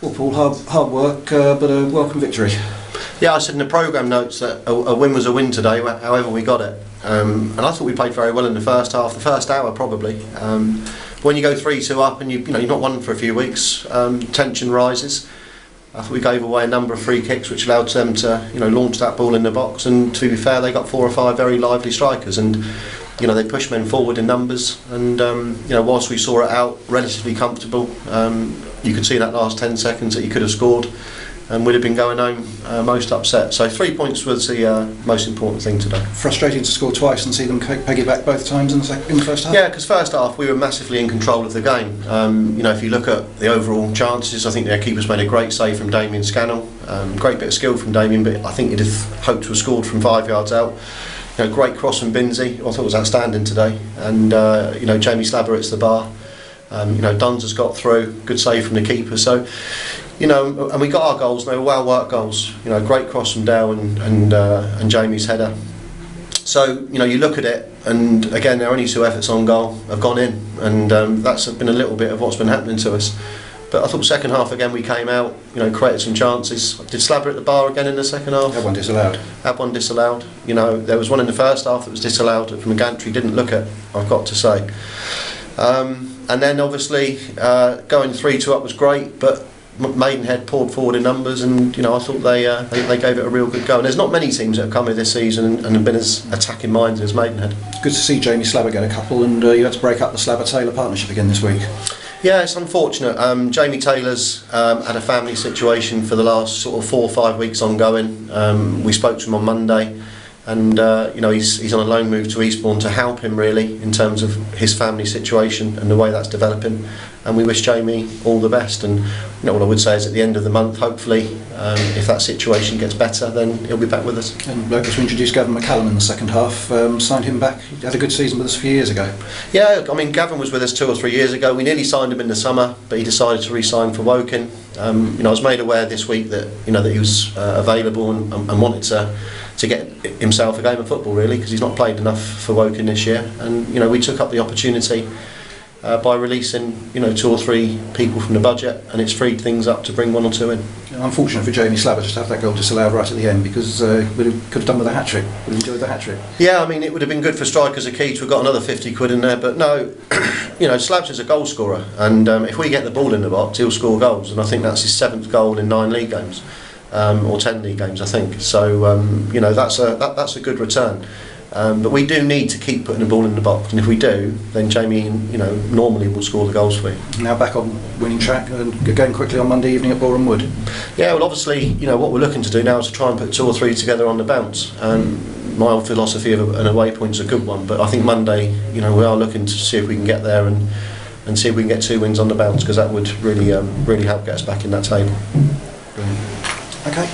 Well, Paul, hard work, but a welcome victory. Yeah, I said in the programme notes that a win was a win today, however we got it. And I thought we played very well in the first half, the first hour probably. When you go 3-2 up and you've not won for a few weeks, tension rises. I thought we gave away a number of free kicks which allowed them to launch that ball in the box, and to be fair they got 4 or 5 very lively strikers, and they pushed men forward in numbers, and whilst we saw it out relatively comfortable, you could see in that last 10 seconds that you could have scored and would have been going home most upset. So 3 points was the most important thing today. Frustrating to score twice and see them peg it back both times in the first half? Yeah, because first half we were massively in control of the game. If you look at the overall chances, I think their keeper's made a great save from Damien Scannell. Great bit of skill from Damien, but I think he'd have hoped to have scored from 5 yards out. Great cross from Binsey, I thought it was outstanding today. And Jamie Slabber hits the bar. Duns has got through, good save from the keeper. So, and we got our goals. They were well worked goals. Great cross from Dale and Jamie's header. So you look at it, and again, their only 2 efforts on goal have gone in, and that's been a little bit of what's been happening to us. But I thought second half again we came out, created some chances. Did Slabber at the bar again in the second half? Had one disallowed. Had one disallowed. There was one in the first half that was disallowed from a gantry. Didn't look at, I've got to say. And then obviously going 3-2 up was great, but Maidenhead poured forward in numbers, and I thought they gave it a real good go. And there's not many teams that have come here this season and have been as attacking minded as Maidenhead. Good to see Jamie Slabber get a couple, and you had to break up the Slabber-Taylor partnership again this week. Yeah, it's unfortunate. Jamie Taylor's had a family situation for the last sort of 4 or 5 weeks ongoing. We spoke to him on Monday, and he's on a loan move to Eastbourne to help him really in terms of his family situation and the way that's developing. And we wish Jamie all the best. And what I would say is at the end of the month, hopefully, if that situation gets better, then he'll be back with us. And locals who introduced Gavin McCallum in the second half, signed him back. He had a good season with us a few years ago. Yeah, I mean Gavin was with us 2 or 3 years ago. We nearly signed him in the summer, but he decided to re-sign for Woking. I was made aware this week that that he was available and wanted to get himself a game of football really, because he's not played enough for Woking this year. And we took up the opportunity by releasing 2 or 3 people from the budget, and it's freed things up to bring 1 or 2 in. Unfortunate for Jamie Slabber just to have that goal disallowed right at the end, because we could have done with a hat-trick. Would have enjoyed the hat-trick. Yeah, I mean it would have been good for strikers of key to have got another 50 quid in there, but no, Slabs is a goal scorer, and if we get the ball in the box he'll score goals, and I think that's his 7th goal in 9 league games, or 10 league games I think. So that's a good return. But we do need to keep putting the ball in the box, and if we do, then Jamie, normally will score the goals for you. Now back on winning track and going quickly on Monday evening at Boreham Wood. Yeah, well, obviously, what we're looking to do now is to try and put 2 or 3 together on the bounce. My old philosophy of an away point is a good one, but I think Monday, we are looking to see if we can get there and see if we can get 2 wins on the bounce, because that would really help get us back in that table. Brilliant. Okay.